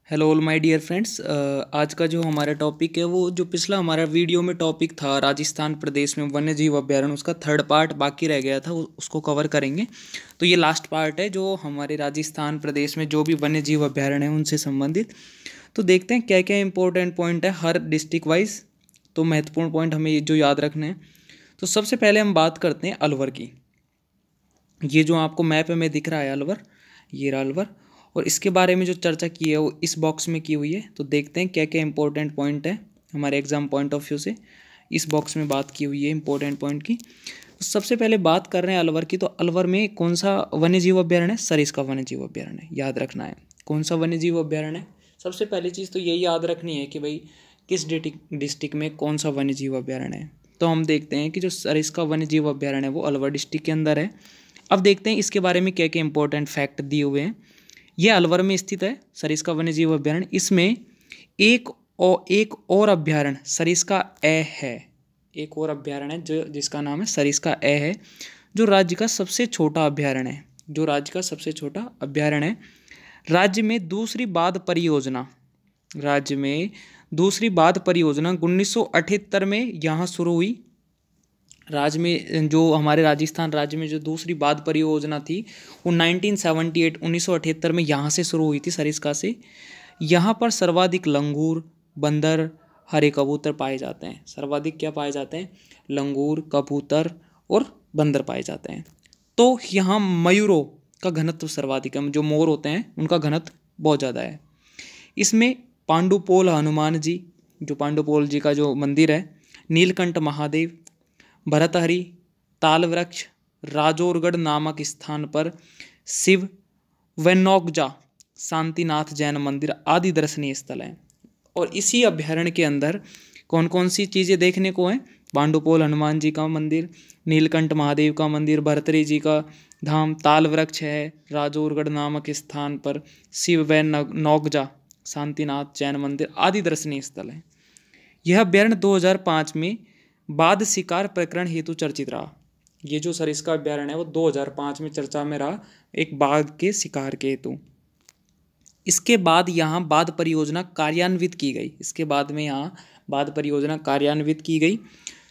Hello all my dear friends. आज का जो हमारा टॉपिक है वो जो पिछला हमारा वीडियो में टॉपिक था राजस्थान प्रदेश में वन्य जीव अभ्यारण्य, उसका थर्ड पार्ट बाकी रह गया था, उसको कवर करेंगे। तो ये लास्ट पार्ट है जो हमारे राजस्थान प्रदेश में जो भी वन्य जीव अभ्यारण्य है उनसे संबंधित। तो देखते हैं क्या क्या इंपॉर्टेंट पॉइंट है हर डिस्ट्रिक्ट वाइज। तो महत्वपूर्ण पॉइंट हमें जो याद रखने हैं। तो सबसे पहले हम बात करते हैं अलवर की। ये जो आपको मैप में दिख रहा है अलवर, ये रहा अलवर। और इसके बारे में जो चर्चा की है वो इस बॉक्स में की हुई है। तो देखते हैं क्या क्या इंपॉर्टेंट पॉइंट है हमारे एग्जाम पॉइंट ऑफ व्यू से। इस बॉक्स में बात की हुई है इंपॉर्टेंट पॉइंट की। तो सबसे पहले बात कर रहे हैं अलवर की। तो अलवर में कौन सा वन्य जीव अभ्यारण्य है? सरिस्का वन्य जीव अभ्यारण्य, याद रखना है। कौन सा वन्य जीव अभ्यारण्य है? सबसे पहली चीज़ तो यही याद रखनी है कि भाई किस डिस्ट्रिक्ट में कौन सा वन्य जीव अभ्यारण्य है। तो हम देखते हैं कि जो सरिस्का वन्य जीव अभ्यारण्य है वो अलवर डिस्ट्रिक्ट के अंदर है। अब देखते हैं इसके बारे में क्या क्या इंपॉर्टेंट फैक्ट दिए हुए हैं। यह अलवर में स्थित है सरिस्का वन्य जीव अभ्यारण्य। इसमें एक और अभ्यारण्य सरिस्का ए है। एक और अभ्यारण्य है जो जिसका नाम है सरिस्का ए है, जो राज्य का सबसे छोटा अभ्यारण्य है। जो राज्य का सबसे छोटा अभ्यारण्य है। राज्य में दूसरी बाढ़ परियोजना 1978 में यहाँ शुरू हुई। राज्य में जो हमारे राजस्थान राज्य में जो दूसरी बाढ़ परियोजना थी वो 1978 में यहाँ से शुरू हुई थी, सरिस्का से। यहाँ पर सर्वाधिक लंगूर, बंदर, हरे कबूतर पाए जाते हैं। सर्वाधिक क्या पाए जाते हैं? लंगूर, कबूतर और बंदर पाए जाते हैं। तो यहाँ मयूरों का घनत्व सर्वाधिक है। जो मोर होते हैं उनका घनत्व बहुत ज़्यादा है। इसमें पांडुपोल हनुमान जी, जो पांडुपोल जी का जो मंदिर है, नीलकंठ महादेव, भरतहरि, ताल वृक्ष, राजौरगढ़ नामक स्थान पर शिव, वेन्नौगजा, शांतिनाथ जैन मंदिर आदि दर्शनीय स्थल हैं। और इसी अभ्यारण्य के अंदर कौन कौन सी चीज़ें देखने को हैं? पांडुपोल हनुमान जी का मंदिर, नीलकंठ महादेव का मंदिर, भरतहरि जी का धाम, ताल वृक्ष है, राजौरगढ़ नामक स्थान पर शिव व नौगजा, शांतिनाथ जैन मंदिर आदि दर्शनीय स्थल हैं। यह अभ्यारण्य 2005 में बाघ शिकार प्रकरण हेतु चर्चित रहा। ये जो सरिस्का अभ्यारण्य है वो 2005 में चर्चा में रहा, एक बाघ के शिकार के हेतु। इसके बाद यहाँ बाघ परियोजना कार्यान्वित की गई। इसके बाद में यहाँ बाघ परियोजना कार्यान्वित की गई।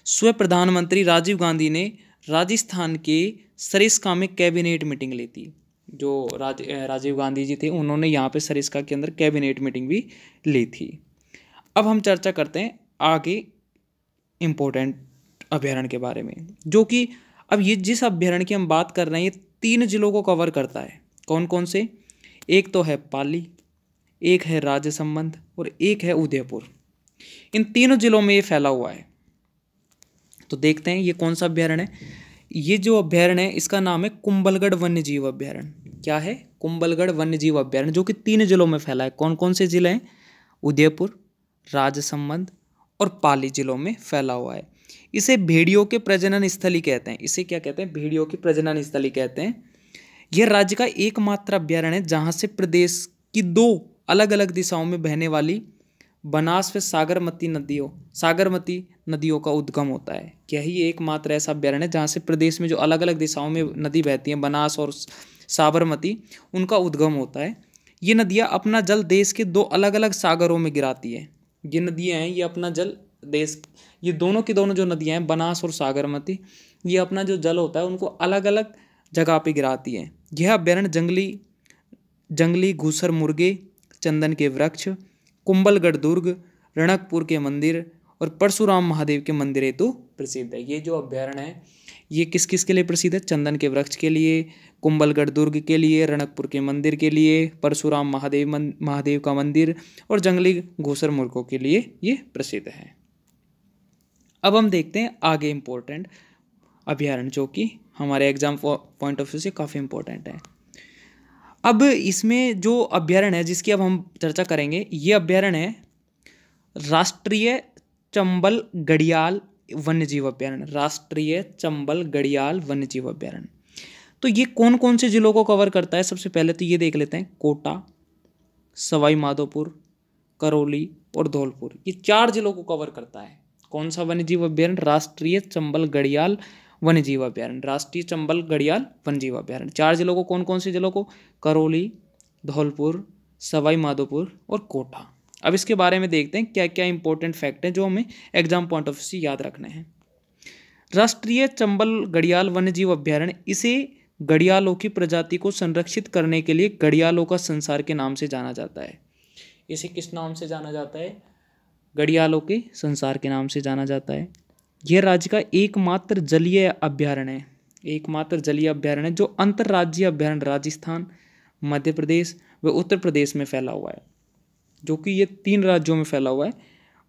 स्वयं प्रधानमंत्री राजीव गांधी ने राजस्थान के सरिस्का में कैबिनेट मीटिंग ली थी। जो राजीव गांधी जी थे उन्होंने यहाँ पे सरिस्का के अंदर कैबिनेट मीटिंग भी ली थी। अब हम चर्चा करते हैं आगे इम्पोर्टेंट अभ्यारण्य के बारे में, जो कि अब ये जिस अभ्यारण्य की हम बात कर रहे हैं ये 3 जिलों को कवर करता है। कौन कौन से? एक तो है पाली, एक है राजसमंद और एक है उदयपुर। इन तीनों जिलों में ये फैला हुआ है। तो देखते हैं ये कौन सा अभ्यारण्य है। ये जो अभ्यारण्य है इसका नाम है कुंभलगढ़ वन्य जीव अभ्यारण्य। क्या है? कुंभलगढ़ वन्य जीव अभ्यारण्य, जो कि 3 जिलों में फैला है। कौन कौन से जिले हैं? उदयपुर, राजसमंद और पाली जिलों में फैला हुआ है। इसे भेड़ियों के प्रजनन स्थली कहते हैं। इसे क्या कहते हैं? भेड़ियों की प्रजनन स्थली कहते हैं। यह राज्य का एकमात्र अभ्यारण्य है जहाँ से प्रदेश की 2 अलग अलग दिशाओं में बहने वाली बनास व सागरमती नदियों का उद्गम होता है। क्या ही एकमात्र ऐसा अभ्यारण्य है जहाँ से प्रदेश में जो अलग अलग दिशाओं में नदी बहती हैं, बनास और साबरमती, उनका उद्गम होता है। ये नदियाँ अपना जल देश के 2 अलग अलग सागरों में गिराती है। ये नदियाँ हैं ये अपना जल देश, ये दोनों की दोनों जो नदियाँ हैं बनास और सागरमती, ये अपना जो जल होता है उनको अलग अलग जगह पे गिराती है। यह अभ्यारण्य जंगली घूसर मुर्गे, चंदन के वृक्ष, कुंभलगढ़ दुर्ग, रणकपुर के मंदिर और परशुराम महादेव के मंदिर हेतु प्रसिद्ध है। ये जो अभ्यारण्य है ये किस किस के लिए प्रसिद्ध है? चंदन के वृक्ष के लिए, कुंभलगढ़ दुर्ग के लिए, रणकपुर के मंदिर के लिए, परशुराम महादेव का मंदिर और जंगली घूसर मुर्गों के लिए ये प्रसिद्ध है। अब हम देखते हैं आगे इम्पोर्टेंट अभ्यारण्य, जो कि हमारे एग्जाम पॉइंट ऑफ व्यू से काफ़ी इम्पोर्टेंट है। अब इसमें जो अभ्यारण्य है जिसकी अब हम चर्चा करेंगे, ये अभ्यारण्य है राष्ट्रीय चंबल घड़ियाल वन्यजीव अभ्यारण्य। राष्ट्रीय चंबल घड़ियाल वन्यजीव अभ्यारण्य। तो ये कौन कौन से जिलों को कवर करता है? सबसे पहले तो ये देख लेते हैं। कोटा, सवाई माधोपुर, करौली और धौलपुर, ये 4 जिलों को कवर करता है। कौन सा वन्यजीव अभ्यारण्य? राष्ट्रीय चंबल घड़ियाल वन्यजीव अभ्यारण्य। राष्ट्रीय चंबल घड़ियाल वन्यजीव अभ्यारण्य 4 जिलों को, कौन कौन से जिलों को? करौली, धौलपुर, सवाई माधोपुर और कोटा। अब इसके बारे में देखते हैं क्या क्या इंपॉर्टेंट फैक्ट है जो हमें एग्जाम पॉइंट ऑफ व्यू से याद रखने हैं। राष्ट्रीय चंबल घड़ियाल वन्यजीव अभ्यारण्य, इसे घड़ियालों की प्रजाति को संरक्षित करने के लिए घड़ियालों का संसार के नाम से जाना जाता है। इसे किस नाम से जाना जाता है? घड़ियालों के संसार के नाम से जाना जाता है। यह राज्य का एकमात्र जलीय अभ्यारण्य है, एकमात्र जलीय अभ्यारण्य जो अंतर्राज्यीय अभ्यारण्य राजस्थान, मध्य प्रदेश व उत्तर प्रदेश में फैला हुआ है, जो कि ये 3 राज्यों में फैला हुआ है,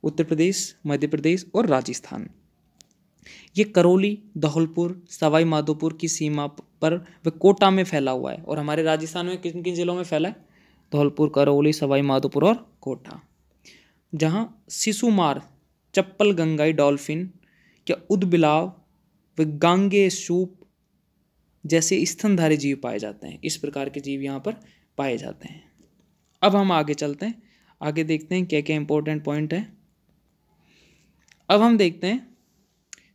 उत्तर प्रदेश, मध्य प्रदेश और राजस्थान। ये करौली, धौलपुर, सवाई माधोपुर की सीमा पर व कोटा में फैला हुआ है। और हमारे राजस्थान में किन किन जिलों में फैला है? धौलपुर, करौली, सवाई माधोपुर और कोटा। जहाँ शिशुमार, चप्पल गंगाई डॉल्फिन या उदबिलाव व गांगे सूप जैसे स्तनधारी जीव पाए जाते हैं। इस प्रकार के जीव यहाँ पर पाए जाते हैं। अब हम आगे चलते हैं, आगे देखते हैं क्या क्या इंपॉर्टेंट पॉइंट है। अब हम देखते हैं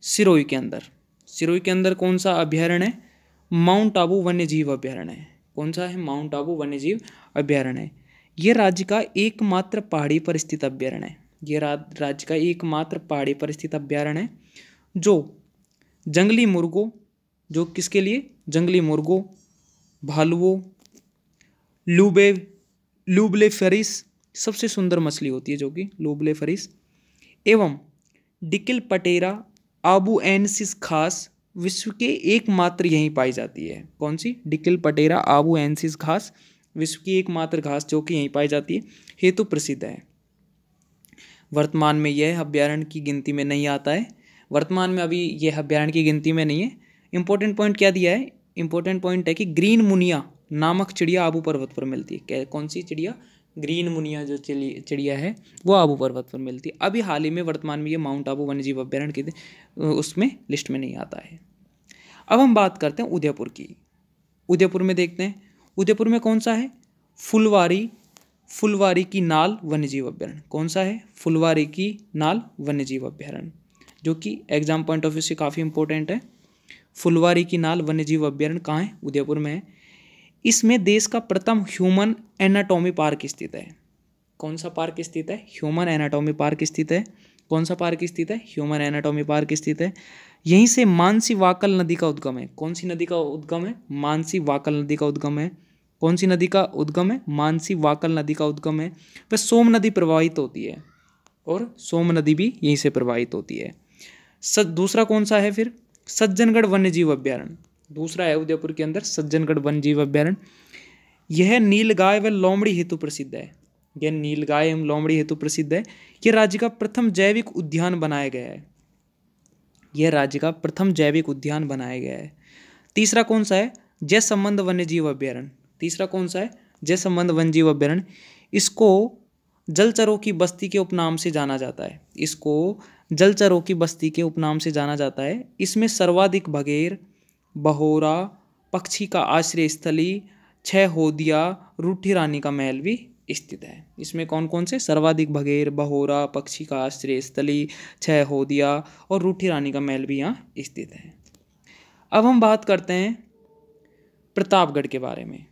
सिरोही के अंदर, सिरोही के अंदर कौन सा अभ्यारण्य है? माउंट आबू वन्यजीव अभ्यारण्य है। कौन सा है? माउंट आबू वन्यजीव अभ्यारण्य है। यह राज्य का एकमात्र पहाड़ी पर स्थित अभ्यारण्य है। यह राज्य का एकमात्र पहाड़ी पर स्थित अभ्यारण्य है जो जंगली मुर्गों, जो किसके लिए? जंगली मुर्गों, भालुओं, लूबलेफेरिस, सबसे सुंदर मछली होती है जो कि लूबलेफेरिस, एवं डिकिल पटेरा आबूएनसिस घास विश्व के एकमात्र यहीं पाई जाती है। कौन सी? डिकिल पटेरा आबूएनसिस घास विश्व की एकमात्र घास जो कि यहीं पाई जाती है, हेतु प्रसिद्ध है। वर्तमान में यह अभ्यारण्य की गिनती में नहीं आता है। वर्तमान में अभी यह अभ्यारण्य की गिनती में नहीं है। इंपॉर्टेंट पॉइंट क्या दिया है? इंपॉर्टेंट पॉइंट है कि ग्रीन मुनिया नामक चिड़िया आबू पर्वत पर मिलती है। कौन सी चिड़िया? ग्रीन मुनिया जो चिड़िया है वो आबू पर्वत पर मिलती है। अभी हाल ही में वर्तमान में ये माउंट आबू वन्यजीव अभ्यारण्य के उसमें लिस्ट में नहीं आता है। अब हम बात करते हैं उदयपुर की। उदयपुर में देखते हैं, उदयपुर में कौन सा है? फुलवारी की नाल वन्यजीव अभ्यारण्य। कौन सा है? फुलवारी की नाल वन्यजीव अभ्यारण्य, जो कि एग्जाम पॉइंट ऑफ व्यू से काफ़ी इंपॉर्टेंट है। फुलवारी की नाल वन्यजीव अभ्यारण्य कहाँ है? उदयपुर में है। इसमें देश का प्रथम ह्यूमन एनाटॉमी पार्क स्थित है। कौन सा पार्क स्थित है? ह्यूमन एनाटॉमी पार्क स्थित है। कौन सा पार्क स्थित है? ह्यूमन एनाटॉमी पार्क स्थित है। यहीं से मानसी वाकल नदी का उद्गम है। कौन सी नदी का उद्गम है? मानसी वाकल नदी का उद्गम है। कौन सी नदी का उद्गम है? मानसी वाकल नदी का उद्गम है। वह सोम नदी प्रवाहित होती है और सोम नदी भी यहीं से प्रवाहित होती है। दूसरा कौन सा है फिर? सज्जनगढ़ वन्यजीव अभ्यारण्य। दूसरा है उदयपुर के अंदर सज्जनगढ़ वन्यजीव अभ्यारण्य। यह नीलगाय व लोमड़ी हेतु प्रसिद्ध है। यह नीलगाय एवं लोमड़ी हेतु प्रसिद्ध है। यह राज्य का प्रथम जैविक उद्यान बनाया गया है। यह राज्य का प्रथम जैविक उद्यान बनाया गया है। तीसरा कौन सा है? जयसंबंध वन्यजीव अभ्यारण्य। तीसरा कौन सा है? जयसंबंध वन्यजीव अभ्यारण्य। इसको जलचरों की बस्ती के उपनाम से जाना जाता है। इसको जलचरों की बस्ती के उपनाम से जाना जाता है। इसमें सर्वाधिक बघेर, बहोरा, पक्षी का आश्रय स्थली, 6 होदिया, रूठी रानी का महल भी स्थित है। इसमें कौन कौन से? सर्वाधिक बघेर, बहोरा, पक्षी का आश्रय स्थली, 6 होदिया और रूठी रानी का महल भी यहाँ स्थित है। अब हम बात करते हैं प्रतापगढ़ के बारे में।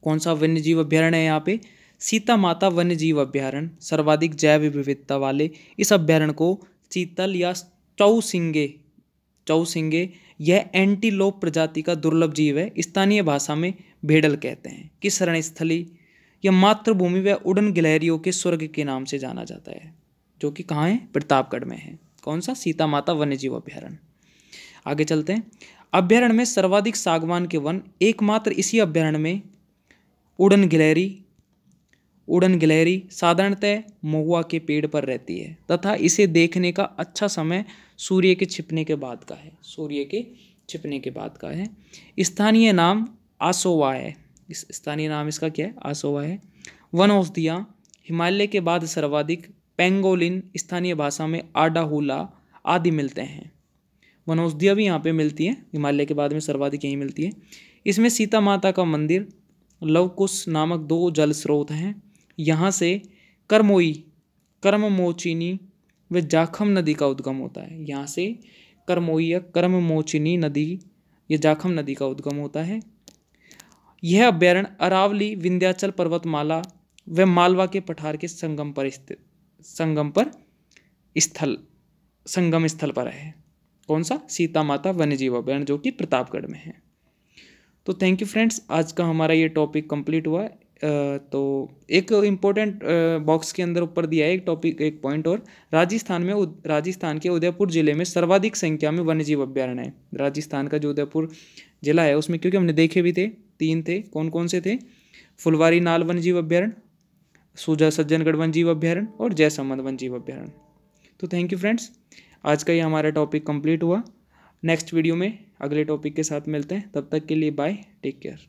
कौन सा वन्यजीव अभ्यारण्य है यहाँ पे? सीता माता वन्यजीव अभ्यारण्य। सर्वाधिक जैव विविधता वाले इस अभ्यारण्य को चीतल या चौसिंगे यह एंटीलोप प्रजाति का दुर्लभ जीव है। स्थानीय भाषा में भेड़ल कहते हैं। किस रणस्थली या मातृभूमि व उड़न गिलहरियों के स्वर्ग के नाम से जाना जाता है, जो कि कहाँ है? प्रतापगढ़ में है। कौन सा? सीता माता वन्यजीव अभ्यारण्य। आगे चलते हैं। अभ्यारण्य में सर्वाधिक सागवान के वन। एकमात्र इसी अभ्यारण्य में उड़न गिलहरी साधारणतः महुआ के पेड़ पर रहती है तथा इसे देखने का अच्छा समय सूर्य के छिपने के बाद का है। सूर्य के छिपने के बाद का है। स्थानीय नाम आसोवा है। इस स्थानीय नाम इसका क्या है? आसोवा है। वन औषधियाँ हिमालय के बाद सर्वाधिक पेंगोलिन, स्थानीय भाषा में आडाहुला आदि मिलते हैं। वन औषधियाँ भी यहाँ पे मिलती हैं। हिमालय के बाद में सर्वाधिक यहीं मिलती है। इसमें सीता माता का मंदिर, लवकुश नामक 2 जल स्रोत हैं। यहाँ से कर्ममोचिनी व जाखम नदी का उद्गम होता है। यहाँ से कर्ममोचिनी नदी या जाखम नदी का उद्गम होता है। यह अभ्यारण्य अरावली विंध्याचल पर्वतमाला व मालवा के पठार के संगम स्थल पर है। कौन सा? सीता माता वन्यजीव अभ्यारण्य, जो कि प्रतापगढ़ में है। तो थैंक यू फ्रेंड्स, आज का हमारा ये टॉपिक कंप्लीट हुआ। तो एक इम्पोर्टेंट बॉक्स के अंदर ऊपर दिया है एक टॉपिक, एक पॉइंट और, राजस्थान के उदयपुर जिले में सर्वाधिक संख्या में वन्यजीव अभ्यारण्य है। राजस्थान का जो उदयपुर जिला है उसमें, क्योंकि हमने देखे भी थे, 3 थे। कौन कौन से थे? फुलवारी नाल वन्यजीव अभ्यारण्य, सूजा सज्जनगढ़ वन्यजीव अभ्यारण्य और जयसमंद वन्यजीव अभ्यारण्य। तो थैंक यू फ्रेंड्स, आज का ये हमारा टॉपिक कंप्लीट हुआ। नेक्स्ट वीडियो में अगले टॉपिक के साथ मिलते हैं, तब तक के लिए बाय, टेक केयर।